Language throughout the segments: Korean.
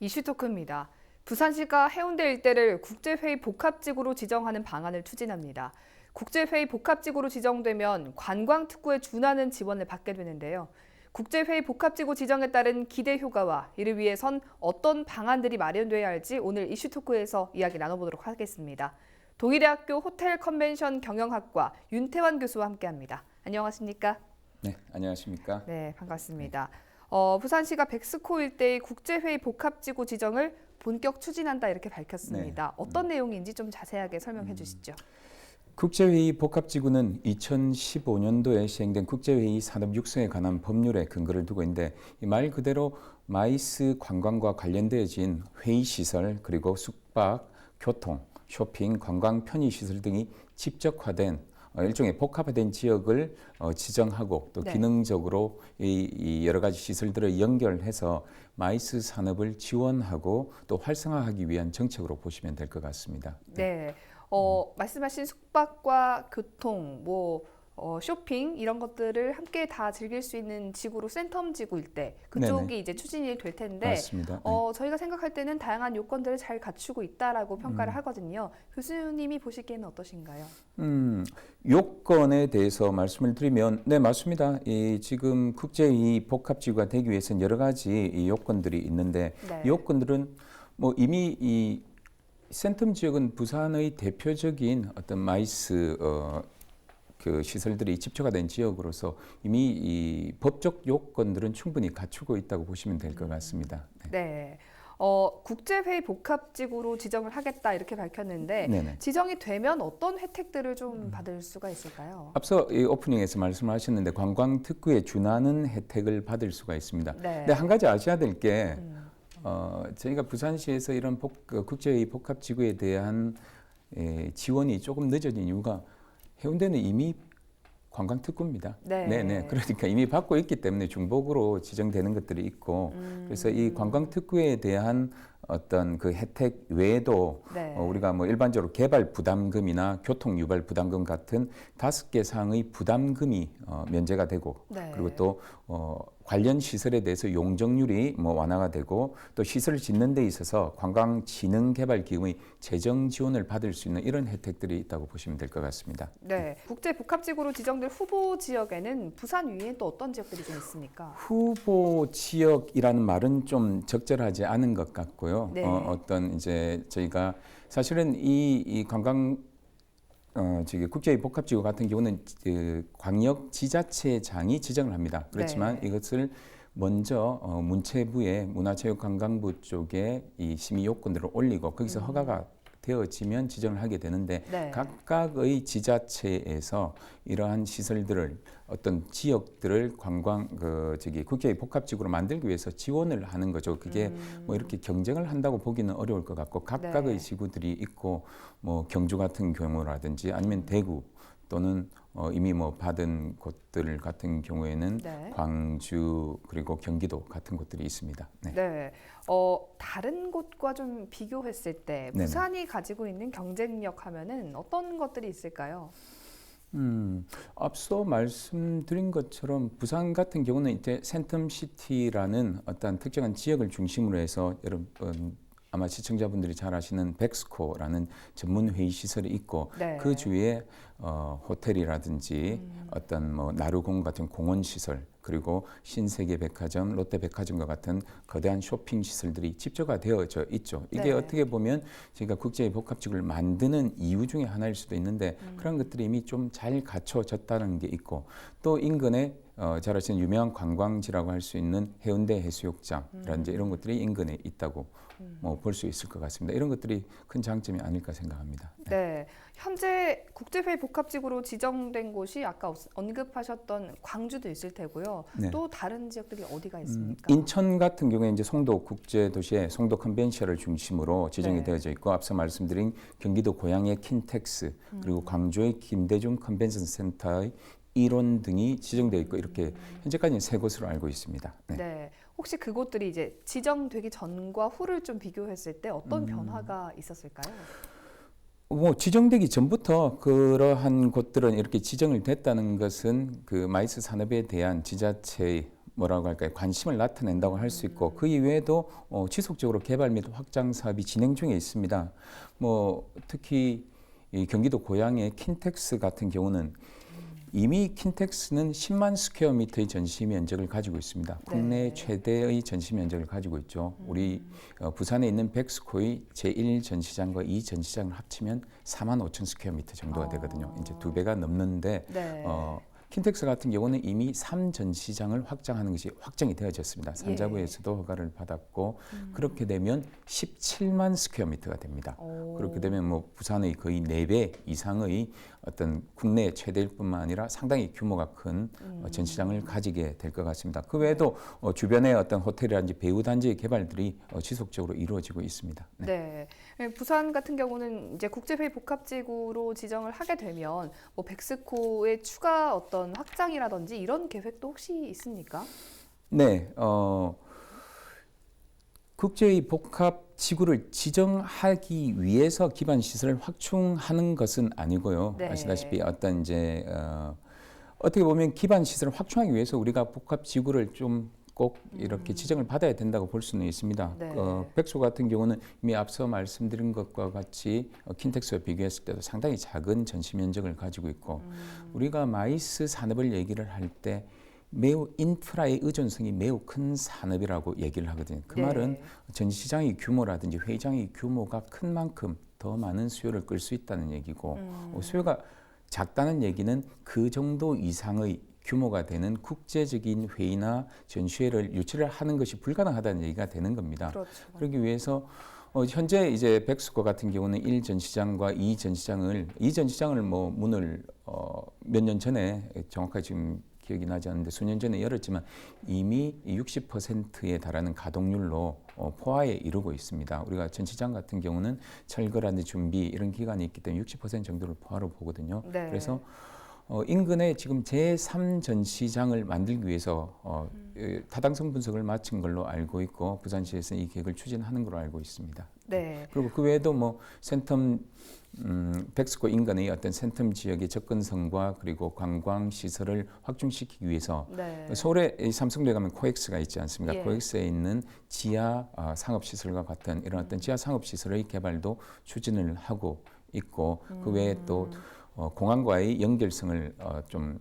이슈 토크입니다. 부산시가 해운대 일대를 국제회의 복합지구로 지정하는 방안을 추진합니다. 국제회의 복합지구로 지정되면 관광특구에 준하는 지원을 받게 되는데요. 국제회의 복합지구 지정에 따른 기대 효과와 이를 위해선 어떤 방안들이 마련돼야 할지 오늘 이슈 토크에서 이야기 나눠보도록 하겠습니다. 동의대학교 호텔 컨벤션 경영학과 윤태환 교수와 함께합니다. 안녕하십니까? 네, 안녕하십니까? 네, 반갑습니다. 부산시가 백스코 일대의 국제회의 복합지구 지정을 본격 추진한다 이렇게 밝혔습니다. 네. 어떤 내용인지 좀 자세하게 설명해 주시죠. 국제회의 복합지구는 2015년도에 시행된 국제회의 산업 육성에 관한 법률에 근거를 두고 있는데 이 말 그대로 마이스 관광과 관련되어진 회의시설 그리고 숙박, 교통, 쇼핑, 관광 편의시설 등이 집적화된 일종의 복합화된 지역을 지정하고 또 네. 기능적으로 이 여러 가지 시설들을 연결해서 마이스 산업을 지원하고 또 활성화하기 위한 정책으로 보시면 될 것 같습니다. 네, 말씀하신 숙박과 교통, 쇼핑 이런 것들을 함께 다 즐길 수 있는 지구로 센텀 지구일 때 그쪽이 네네. 이제 추진이 될 텐데 맞습니다. 네. 저희가 생각할 때는 다양한 요건들을 잘 갖추고 있다라고 평가를 하거든요. 교수님이 보시기에는 어떠신가요? 요건에 대해서 말씀을 드리면, 네, 맞습니다. 지금 국제회의 복합지구가 되기 위해서는 여러 가지 이 요건들이 있는데, 네. 이 요건들은 이미 이 센텀 지역은 부산의 대표적인 어떤 마이스 그 시설들이 집중화된 지역으로서 이미 이 법적 요건들은 충분히 갖추고 있다고 보시면 될 것 같습니다. 네. 네. 국제회의 복합지구로 지정을 하겠다 이렇게 밝혔는데 네네. 지정이 되면 어떤 혜택들을 좀 받을 수가 있을까요? 앞서 이 오프닝에서 말씀하셨는데 관광특구에 준하는 혜택을 받을 수가 있습니다. 네. 근데 한 가지 아셔야 될 게 저희가 부산시에서 이런 국제회의 복합지구에 대한 지원이 조금 늦어진 이유가 해운대는 이미 관광특구입니다. 네. 네네. 그러니까 이미 받고 있기 때문에 중복으로 지정되는 것들이 있고 그래서 이 관광특구에 대한 어떤 그 혜택 외에도 네. 우리가 일반적으로 개발 부담금이나 교통 유발 부담금 같은 5개 상의 부담금이 면제가 되고 네. 그리고 또 관련 시설에 대해서 용적률이 완화가 되고 또 시설을 짓는 데 있어서 관광진흥개발기금의 재정 지원을 받을 수 있는 이런 혜택들이 있다고 보시면 될 것 같습니다. 네. 국제 복합지구로 지정될 후보 지역에는 부산 외에 또 어떤 지역들이 좀 있습니까? 후보 지역이라는 말은 좀 적절하지 않은 것 같고요. 네. 어떤 이제 저희가 사실은 이 관광 저기 국제의 복합지구 같은 경우는 광역 지자체장이 지정을 합니다. 그렇지만 네. 이것을 먼저 문체부의 문화체육관광부 쪽에 이 심의 요건들을 올리고 거기서 허가가 되어지면 지정을 하게 되는데 네. 각각의 지자체에서 이러한 시설들을 어떤 지역들을 국제의 복합지구로 만들기 위해서 지원을 하는 거죠. 그게 이렇게 경쟁을 한다고 보기는 어려울 것 같고 각각의 네. 지구들이 있고 경주 같은 경우라든지 아니면 대구 또는 이미 받은 곳들 같은 경우에는 네. 광주 그리고 경기도 같은 곳들이 있습니다. 네. 네. 다른 곳과 좀 비교했을 때 네네. 부산이 가지고 있는 경쟁력 하면은 어떤 것들이 있을까요? 앞서 말씀드린 것처럼 부산 같은 경우는 이제 센텀시티라는 어떤 특정한 지역을 중심으로 해서 여러분 아마 시청자분들이 잘 아시는 백스코라는 전문 회의 시설이 있고 네. 그 주위에 호텔이라든지 어떤 나루공 같은 공원 시설 그리고 신세계백화점, 롯데백화점과 같은 거대한 쇼핑 시설들이 집중화되어져 있죠. 이게 네. 어떻게 보면 저희가 국제의 복합지구를 만드는 이유 중에 하나일 수도 있는데 그런 것들이 이미 좀 잘 갖춰졌다는 게 있고 또 인근에 잘 아시는 유명한 관광지라고 할 수 있는 해운대 해수욕장이라든지 이런 것들이 인근에 있다고 볼 수 있을 것 같습니다. 이런 것들이 큰 장점이 아닐까 생각합니다. 네. 현재 국제회의 복합지구로 지정된 곳이 아까 언급하셨던 광주도 있을 테고요. 네. 또 다른 지역들이 어디가 있습니까? 인천 같은 경우에 이제 송도 국제도시에 송도 컨벤션을 중심으로 지정이 네. 되어져 있고 앞서 말씀드린 경기도 고양의 킨텍스 그리고 광주의 김대중 컨벤션 센터의 일원 등이 지정되어 있고 이렇게 현재까지는 3곳으로 알고 있습니다. 네. 네. 혹시 그곳들이 이제 지정되기 전과 후를 좀 비교했을 때 어떤 변화가 있었을까요? 지정되기 전부터 그러한 곳들은 이렇게 지정을 됐다는 것은 그 마이스 산업에 대한 지자체의 뭐라고 할까요? 관심을 나타낸다고 할 수 있고 그 이외에도 지속적으로 개발 및 확장 사업이 진행 중에 있습니다. 뭐 특히 이 경기도 고양의 킨텍스 같은 경우는 이미 킨텍스는 10만 스퀘어미터의 전시 면적을 가지고 있습니다. 국내 네. 최대의 전시 면적을 가지고 있죠. 우리 부산에 있는 백스코의 제1 전시장과 2 전시장을 합치면 4만 5천 스퀘어미터 정도가 되거든요. 이제 2배가 넘는데 네. 킨텍스 같은 경우는 이미 3전시장을 확장하는 것이 확정이 되어졌습니다. 산자부에서도 허가를 받았고 그렇게 되면 17만 스퀘어미터가 됩니다. 그렇게 되면 뭐 부산의 거의 4배 이상의 어떤 국내 최대일 뿐만 아니라 상당히 규모가 큰 전시장을 가지게 될 것 같습니다. 그 외에도 주변의 어떤 호텔이라든지 배우 단지의 개발들이 지속적으로 이루어지고 있습니다. 네. 부산 같은 경우는 이제 국제회의 복합지구로 지정을 하게 되면 뭐 백스코의 추가 어떤 확장이라든지 이런 계획도 혹시 있습니까? 네, 국제의 복합 지구를 지정하기 위해서 기반 시설을 확충하는 것은 아니고요. 네. 아시다시피 어떤 이제 어떻게 보면 기반 시설을 확충하기 위해서 우리가 복합 지구를 좀 꼭 이렇게 지정을 받아야 된다고 볼 수는 있습니다. 네. 백소 같은 경우는 이미 앞서 말씀드린 것과 같이 킨텍스와 비교했을 때도 상당히 작은 전시 면적을 가지고 있고 우리가 마이스 산업을 얘기를 할 때 매우 인프라의 의존성이 매우 큰 산업이라고 얘기를 하거든요. 그 네. 말은 전시장의 규모라든지 회의장의 규모가 큰 만큼 더 많은 수요를 끌 수 있다는 얘기고 수요가 작다는 얘기는 그 정도 이상의 규모가 되는 국제적인 회의나 전시회를 유치를 하는 것이 불가능하다는 얘기가 되는 겁니다. 그렇죠. 그러기 위해서 현재 이제 백스코 같은 경우는 1전시장과 2전시장을 뭐 문을 몇 년 전에 정확하게 지금 기억이 나지 않는데 수년 전에 열었지만 이미 60%에 달하는 가동률로 포화에 이르고 있습니다. 우리가 전시장 같은 경우는 철거라든지 준비 이런 기간이 있기 때문에 60% 정도를 포화로 보거든요. 네. 그래서 인근에 지금 제3전시장을 만들기 위해서 타당성 분석을 마친 걸로 알고 있고 부산시에서는 이 계획을 추진하는 걸로 알고 있습니다. 네. 그리고 그 외에도 뭐 센텀 백스코 인근의 어떤 센텀 지역의 접근성과 그리고 관광 시설을 확충시키기 위해서 네. 서울에 삼성동에 가면 코엑스가 있지 않습니까? 예. 코엑스에 있는 지하 상업 시설과 같은 이런 어떤 지하 상업 시설의 개발도 추진을 하고 있고 그 외에 또 공항과의 연결성을 좀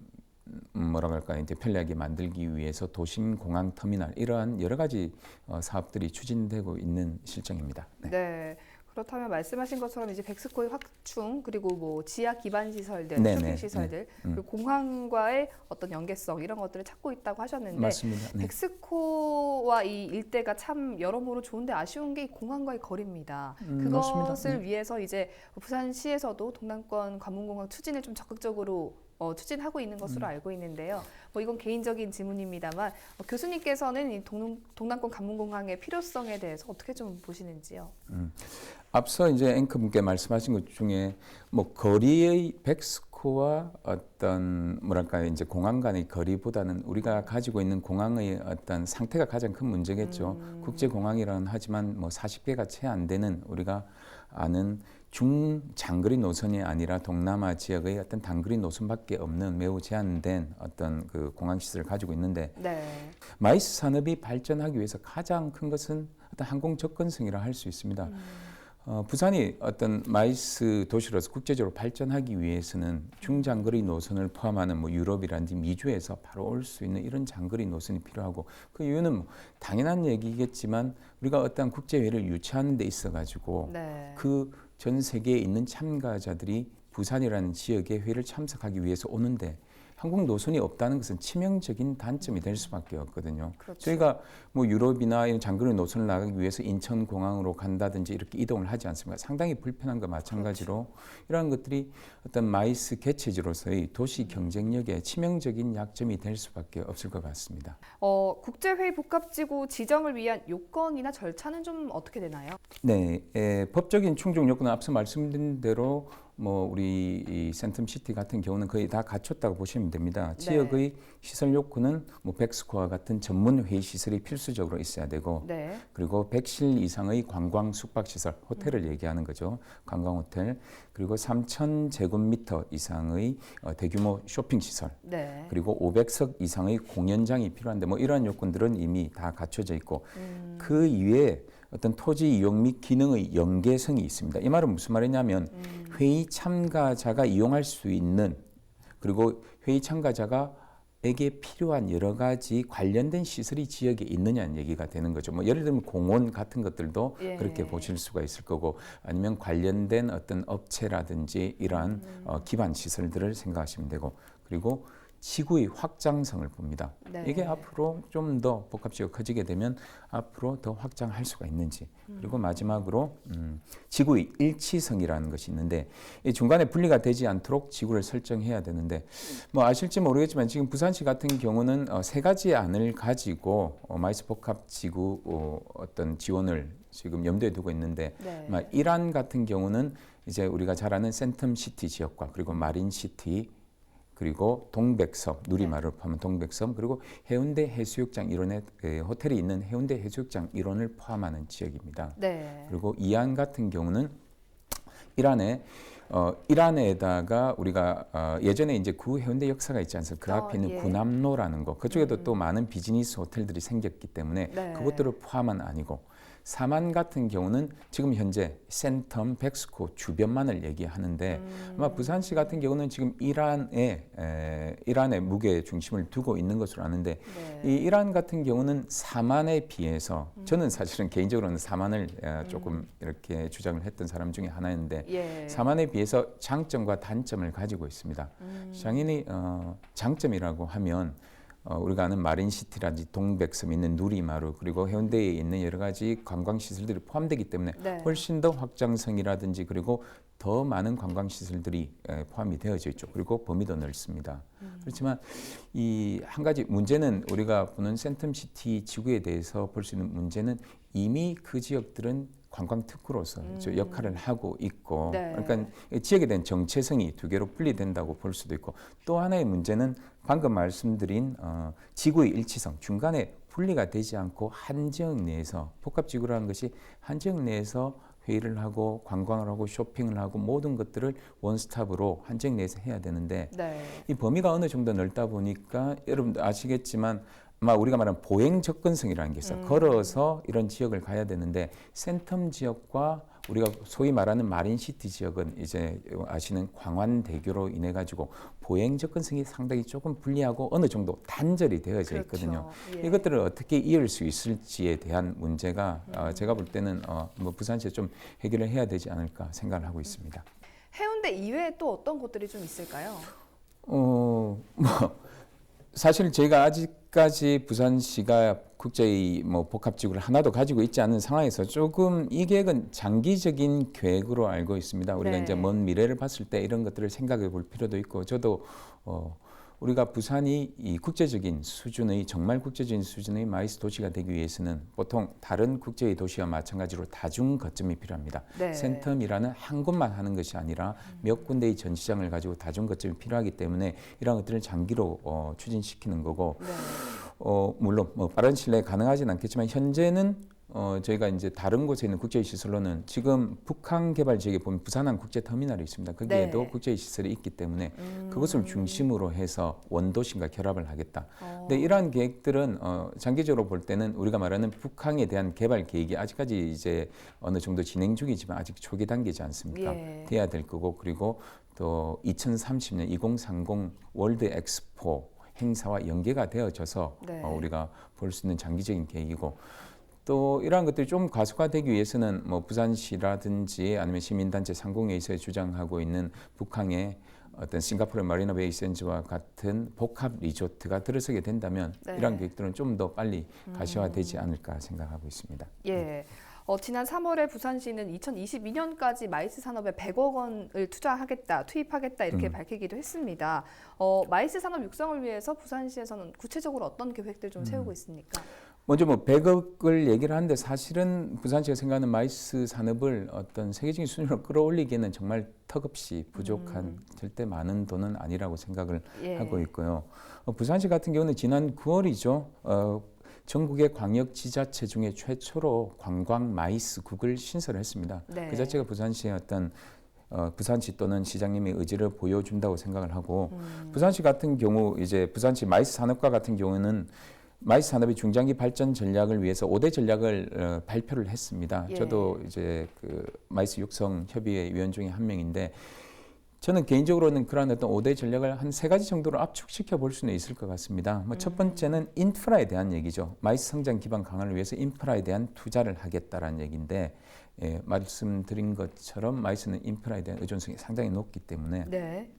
뭐라고 할까요? 이제 편리하게 만들기 위해서 도심 공항 터미널 이러한 여러 가지 사업들이 추진되고 있는 실정입니다. 네. 네. 그렇다면 말씀하신 것처럼 이제 백스코의 확충 그리고 뭐 지하 기반 시설들, 네, 쇼핑 네, 시설들, 그리고 공항과의 어떤 연계성 이런 것들을 찾고 있다고 하셨는데 맞습니다. 네. 백스코와 이 일대가 참 여러모로 좋은데 아쉬운 게 이 공항과의 거리입니다. 맞습니다. 그것을 위해서 이제 부산시에서도 동남권 관문공항 추진을 좀 적극적으로 추진하고 있는 것으로 알고 있는데요. 뭐 이건 개인적인 질문입니다만 교수님께서는 이 동남권 관문공항의 필요성에 대해서 어떻게 좀 보시는지요? 앞서 이제 앵커분께 말씀하신 것 중에 뭐 거리의 백스코와 어떤 뭐랄까요 이제 공항 간의 거리보다는 우리가 가지고 있는 공항의 어떤 상태가 가장 큰 문제겠죠. 국제공항이라는 하지만 뭐 40개가 채 안 되는 우리가 아는 중장거리 노선이 아니라 동남아 지역의 어떤 단거리 노선밖에 없는 매우 제한된 어떤 그 공항 시설을 가지고 있는데 네. 마이스 산업이 발전하기 위해서 가장 큰 것은 어떤 항공 접근성이라 할 수 있습니다. 부산이 어떤 마이스 도시로서 국제적으로 발전하기 위해서는 중장거리 노선을 포함하는 뭐 유럽이라든지 미주에서 바로 올 수 있는 이런 장거리 노선이 필요하고 그 이유는 뭐 당연한 얘기겠지만 우리가 어떤 국제회의를 유치하는 데 있어 가지고 네. 그 전 세계에 있는 참가자들이 부산이라는 지역의 회의를 참석하기 위해서 오는데 항공 노선이 없다는 것은 치명적인 단점이 될 수밖에 없거든요. 그렇죠. 저희가 뭐 유럽이나 이런 장거리 노선을 나가기 위해서 인천공항으로 간다든지 이렇게 이동을 하지 않습니까? 상당히 불편한 것 마찬가지로 이러한 것들이 어떤 마이스 개체지로서의 도시 경쟁력에 치명적인 약점이 될 수밖에 없을 것 같습니다. 국제회의 복합지구 지정을 위한 요건이나 절차는 좀 어떻게 되나요? 네, 법적인 충족 요건은 앞서 말씀드린 대로 뭐 우리 이 센텀시티 같은 경우는 거의 다 갖췄다고 보시면 됩니다. 네. 지역의 시설 요건은 뭐 백스코와 같은 전문 회의 시설이 필수적으로 있어야 되고, 네. 그리고 100실 이상의 관광 숙박 시설, 호텔을 얘기하는 거죠. 관광 호텔. 그리고 3,000제곱미터 이상의 대규모 쇼핑 시설. 네. 그리고 500석 이상의 공연장이 필요한데 뭐 이러한 요건들은 이미 다 갖춰져 있고 그 이외에 어떤 토지 이용 및 기능의 연계성이 있습니다. 이 말은 무슨 말이냐면 회의 참가자가 이용할 수 있는, 그리고 회의 참가자가에게 필요한 여러 가지 관련된 시설이 지역에 있느냐는 얘기가 되는 거죠. 뭐 예를 들면 공원 같은 것들도 예. 그렇게 보실 수가 있을 거고, 아니면 관련된 어떤 업체라든지 이러한 기반 시설들을 생각하시면 되고, 그리고 지구의 확장성을 봅니다. 네. 이게 앞으로 좀 더 복합지구가 커지게 되면 앞으로 더 확장할 수가 있는지, 그리고 마지막으로 지구의 일치성이라는 것이 있는데, 이 중간에 분리가 되지 않도록 지구를 설정해야 되는데, 뭐 아실지 모르겠지만 지금 부산시 같은 경우는 세 가지 안을 가지고 마이스 복합지구 어떤 지원을 지금 염두에 두고 있는데, 네. 1안 같은 경우는 이제 우리가 잘 아는 센텀시티 지역과 그리고 마린시티, 그리고 동백섬, 누리마를 포함한 동백섬, 그리고 해운대 해수욕장 일원에 호텔이 있는 해운대 해수욕장 일원을 포함하는 지역입니다. 네. 그리고 이안 같은 경우는 일안에다가 우리가 예전에 이제 구 해운대 역사가 있지 않습니까? 그 앞에 있는 예. 구남로라는 거, 그쪽에도 또 많은 비즈니스 호텔들이 생겼기 때문에 네. 그것들을 포함한 아니고, 사만 같은 경우는 지금 현재 센텀, 백스코 주변만을 얘기하는데, 아마 부산시 같은 경우는 지금 일안에 무게 중심을 두고 있는 것으로 아는데, 네. 이 일안 같은 경우는 사만에 비해서 저는 사실은 개인적으로는 사만을 조금 이렇게 주장을 했던 사람 중에 하나였는데, 예. 사만에 비해서 장점과 단점을 가지고 있습니다. 당연히 장점이라고 하면 우리가 아는 마린시티라든지 동백섬 있는 누리마루, 그리고 해운대에 있는 여러 가지 관광시설들이 포함되기 때문에 네. 훨씬 더 확장성이라든지 그리고 더 많은 관광시설들이 포함이 되어져 있죠. 그리고 범위도 넓습니다. 그렇지만 이 한 가지 문제는, 우리가 보는 센텀시티 지구에 대해서 볼 수 있는 문제는, 이미 그 지역들은 관광 특구로서 역할을 하고 있고, 네. 그러니까 지역에 대한 정체성이 두 개로 분리된다고 볼 수도 있고, 또 하나의 문제는 방금 말씀드린 지구의 일치성, 중간에 분리가 되지 않고 한 지역 내에서, 복합지구라는 것이 한 지역 내에서 회의를 하고 관광을 하고 쇼핑을 하고 모든 것들을 원스톱으로 한 지역 내에서 해야 되는데, 네. 이 범위가 어느 정도 넓다 보니까 여러분도 아시겠지만 아마 우리가 말하는 보행 접근성이라는 게 있어요. 걸어서 이런 지역을 가야 되는데, 센텀 지역과 우리가 소위 말하는 마린시티 지역은 이제 아시는 광안대교로 인해 가지고 보행 접근성이 상당히 조금 불리하고 어느 정도 단절이 되어져 그렇죠. 있거든요. 예. 이것들을 어떻게 이을 수 있을지에 대한 문제가 제가 볼 때는 뭐 부산시에 좀 해결을 해야 되지 않을까 생각을 하고 있습니다. 해운대 이외에 또 어떤 곳들이 좀 있을까요? 뭐 사실 저희가 아직까지 부산시가 국제의 뭐 복합지구를 하나도 가지고 있지 않은 상황에서 조금 이 계획은 장기적인 계획으로 알고 있습니다. 우리가 네. 이제 먼 미래를 봤을 때 이런 것들을 생각해 볼 필요도 있고, 저도 우리가 부산이 이 국제적인 수준의, 정말 국제적인 수준의 마이스 도시가 되기 위해서는 보통 다른 국제의 도시와 마찬가지로 다중 거점이 필요합니다. 네. 센텀이라는 한 곳만 하는 것이 아니라 몇 군데의 전시장을 가지고 다중 거점이 필요하기 때문에 이런 것들을 장기로 추진시키는 거고, 네. 물론 뭐 빠른 시일 내에 가능하지는 않겠지만, 현재는 저희가 이제 다른 곳에 있는 국제의 시설로는 지금 북한 개발 지역에 보면 부산항 국제 터미널이 있습니다. 거기에도 네. 국제의 시설이 있기 때문에 그것을 중심으로 해서 원도심과 결합을 하겠다. 어. 근데 이러한 계획들은 장기적으로 볼 때는 우리가 말하는 북항에 대한 개발 계획이 아직까지 이제 어느 정도 진행 중이지만 아직 초기 단계지 않습니까? 예. 돼야 될 거고, 그리고 또 2030년 2030 월드 엑스포 행사와 연계가 되어져서 네. 우리가 볼 수 있는 장기적인 계획이고, 또 이러한 것들이 좀 가속화되기 위해서는 뭐 부산시라든지 아니면 시민단체 상공회의소에 주장하고 있는 북항의 어떤 싱가포르 마리나 베이 샌즈와 같은 복합 리조트가 들어서게 된다면 네. 이러한 계획들은 좀 더 빨리 가시화되지 않을까 생각하고 있습니다. 예. 지난 3월에 부산시는 2022년까지 마이스 산업에 100억 원을 투입하겠다 이렇게 밝히기도 했습니다. 마이스 산업 육성을 위해서 부산시에서는 구체적으로 어떤 계획들 좀 세우고 있습니까? 먼저 뭐 100억을 얘기를 하는데 사실은 부산시가 생각하는 마이스 산업을 어떤 세계적인 수준으로 끌어올리기에는 정말 턱없이 부족한 절대 많은 돈은 아니라고 생각을 예. 하고 있고요. 부산시 같은 경우는 지난 9월이죠. 전국의 광역 지자체 중에 최초로 관광 마이스국을 신설했습니다. 네. 그 자체가 부산시의 어떤 부산시 또는 시장님의 의지를 보여준다고 생각을 하고 부산시 같은 경우 이제 부산시 마이스 산업과 같은 경우는 마이스 산업의 중장기 발전 전략을 위해서 5대 전략을 발표를 했습니다. 예. 저도 이제 그 마이스 육성 협의회 위원 중에 한 명인데 저는 개인적으로는 그러한 어떤 5대 전략을 한 3가지 정도로 압축시켜 볼 수는 있을 것 같습니다. 뭐 첫 번째는 인프라에 대한 얘기죠. 마이스 성장 기반 강화를 위해서 인프라에 대한 투자를 하겠다라는 얘기인데 말씀드린 것처럼 마이스는 인프라에 대한 의존성이 상당히 높기 때문에 네.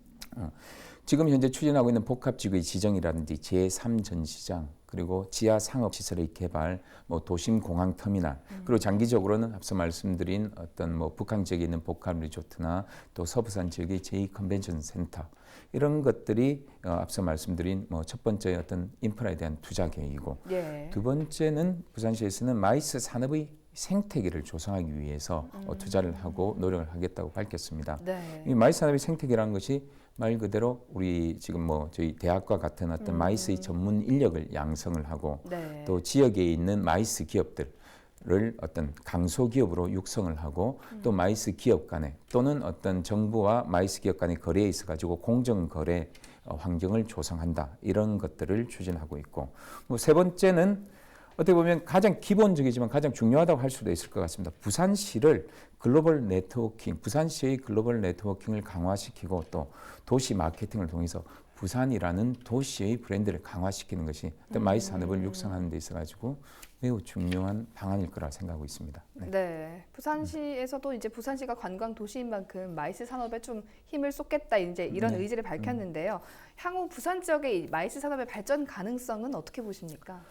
지금 현재 추진하고 있는 복합지구의 지정이라든지 제3전시장 그리고 지하 상업시설의 개발, 뭐 도심 공항 터미널 그리고 장기적으로는 앞서 말씀드린 어떤 뭐 북한 지역에 있는 복합 리조트나 또 서부산 지역의 제2컨벤션 센터 이런 것들이 앞서 말씀드린 뭐 첫 번째 어떤 인프라에 대한 투자 계획이고 예. 두 번째는 부산시에서는 마이스 산업의 생태계를 조성하기 위해서 투자를 하고 노력을 하겠다고 밝혔습니다. 네. 이 마이스 산업의 생태계라는 것이 말 그대로 우리 지금 뭐 저희 대학과 같은 어떤 마이스의 전문 인력을 양성을 하고 네. 또 지역에 있는 마이스 기업들을 어떤 강소 기업으로 육성을 하고 또 마이스 기업 간에 또는 어떤 정부와 마이스 기업 간의 거래에 있어 가지고 공정 거래 환경을 조성한다 이런 것들을 추진하고 있고 뭐 세 번째는 어떻게 보면 가장 기본적이지만 가장 중요하다고 할 수도 있을 것 같습니다. 부산시를 글로벌 네트워킹, 부산시의 글로벌 네트워킹을 강화시키고 또 도시 마케팅을 통해서 부산이라는 도시의 브랜드를 강화시키는 것이 어떤 마이스 산업을 육성하는 데 있어 가지고 매우 중요한 방안일 거라 생각하고 있습니다. 네. 네. 부산시에서도 이제 부산시가 관광 도시인 만큼 마이스 산업에 좀 힘을 쏟겠다 이제 이런 네. 의지를 밝혔는데요. 향후 부산 지역의 이 마이스 산업의 발전 가능성은 어떻게 보십니까?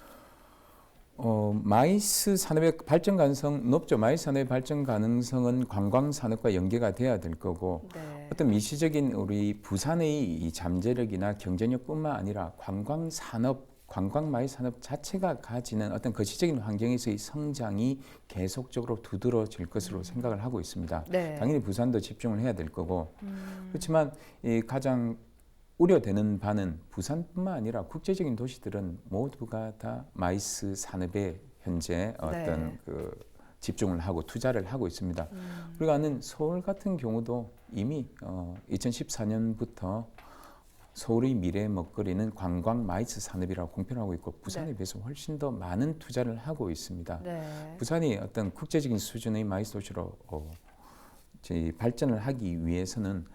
마이스 산업의 발전 가능성 높죠. 마이스 산업의 발전 가능성은 관광 산업과 연계가 돼야 될 거고 네. 어떤 미시적인 우리 부산의 이 잠재력이나 경쟁력뿐만 아니라 관광 산업, 관광 마이스 산업 자체가 가지는 어떤 거시적인 환경에서의 성장이 계속적으로 두드러질 것으로 생각을 하고 있습니다. 네. 당연히 부산도 집중을 해야 될 거고 그렇지만 이 가장 우려되는 바는 부산뿐만 아니라 국제적인 도시들은 모두가 다 마이스 산업에 현재 어떤 그 집중을 하고 투자를 하고 있습니다. 우리가 아는 서울 같은 경우도 이미 2014년부터 서울의 미래 먹거리는 관광 마이스 산업이라고 공표하고 있고 부산에 비해서 훨씬 더 많은 투자를 하고 있습니다. 네. 부산이 어떤 국제적인 수준의 마이스 도시로 발전을 하기 위해서는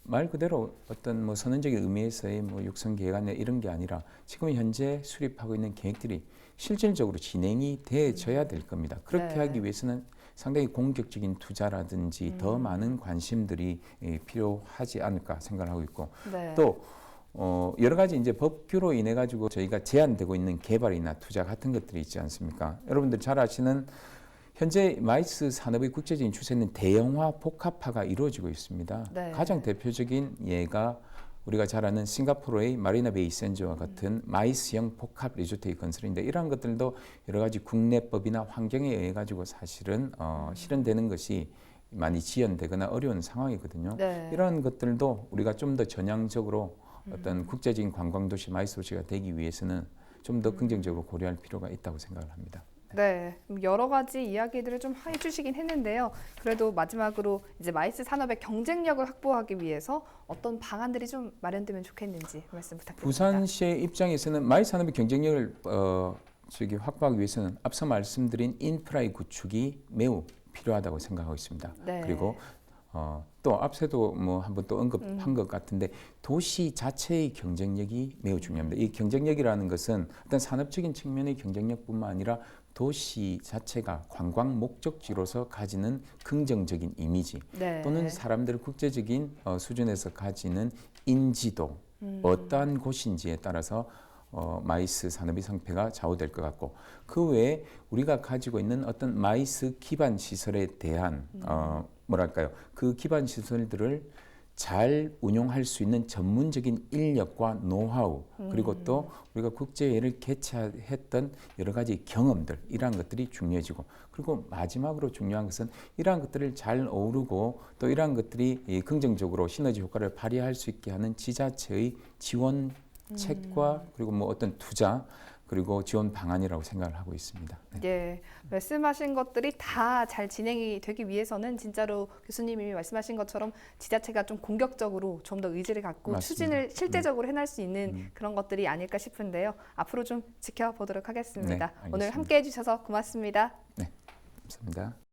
말 그대로 어떤 뭐 선언적인 의미에서의 뭐 육성 계획안에 이런 게 아니라 지금 현재 수립하고 있는 계획들이 실질적으로 진행이 돼져야 될 겁니다. 그렇게 네. 하기 위해서는 상당히 공격적인 투자라든지 더 많은 관심들이 필요하지 않을까 생각을 하고 있고 네. 또 여러 가지 이제 법규로 인해 가지고 저희가 제한되고 있는 개발이나 투자 같은 것들이 있지 않습니까? 여러분들 잘 아시는 현재 마이스 산업의 국제적인 추세는 대형화, 복합화가 이루어지고 있습니다. 네. 가장 대표적인 예가 우리가 잘 아는 싱가포르의 마리나 베이 샌즈와 같은 마이스형 복합 리조트의 건설인데 이러한 것들도 여러 가지 국내법이나 환경에 의해 가지고 사실은 실현되는 것이 많이 지연되거나 어려운 상황이거든요. 네. 이러한 것들도 우리가 좀 더 전향적으로 어떤 국제적인 관광도시 마이스 도시가 되기 위해서는 좀 더 긍정적으로 고려할 필요가 있다고 생각을 합니다. 네, 여러 가지 이야기들을 좀 해주시긴 했는데요. 그래도 마지막으로 이제 마이스 산업의 경쟁력을 확보하기 위해서 어떤 방안들이 좀 마련되면 좋겠는지 말씀 부탁드립니다. 부산시의 입장에서는 마이스 산업의 경쟁력을 확보하기 위해서는 앞서 말씀드린 인프라의 구축이 매우 필요하다고 생각하고 있습니다. 네. 그리고 또 앞서도 뭐 한번 또 언급한 것 같은데 도시 자체의 경쟁력이 매우 중요합니다. 이 경쟁력이라는 것은 어떤 산업적인 측면의 경쟁력뿐만 아니라 도시 자체가 관광 목적지로서 가지는 긍정적인 이미지 네. 또는 사람들 국제적인 수준에서 가지는 인지도 어떠한 곳인지에 따라서 마이스 산업의 성패가 좌우될 것 같고 그 외에 우리가 가지고 있는 어떤 마이스 기반 시설에 대한 뭐랄까요 그 기반 시설들을 잘 운용할 수 있는 전문적인 인력과 노하우 그리고 또 우리가 국제회의를 개최했던 여러 가지 경험들 이러한 것들이 중요해지고 그리고 마지막으로 중요한 것은 이러한 것들을 잘 어우르고 또 이러한 것들이 긍정적으로 시너지 효과를 발휘할 수 있게 하는 지자체의 지원책과 그리고 뭐 어떤 투자 그리고 지원 방안이라고 생각을 하고 있습니다. 네. 예, 말씀하신 것들이 다 잘 진행이 되기 위해서는 진짜로 교수님이 말씀하신 것처럼 지자체가 좀 공격적으로 좀 더 의지를 갖고 맞습니다. 추진을 실제적으로 해낼 수 있는 그런 것들이 아닐까 싶은데요. 앞으로 좀 지켜보도록 하겠습니다. 네, 오늘 알겠습니다. 함께 해주셔서 고맙습니다. 네, 감사합니다.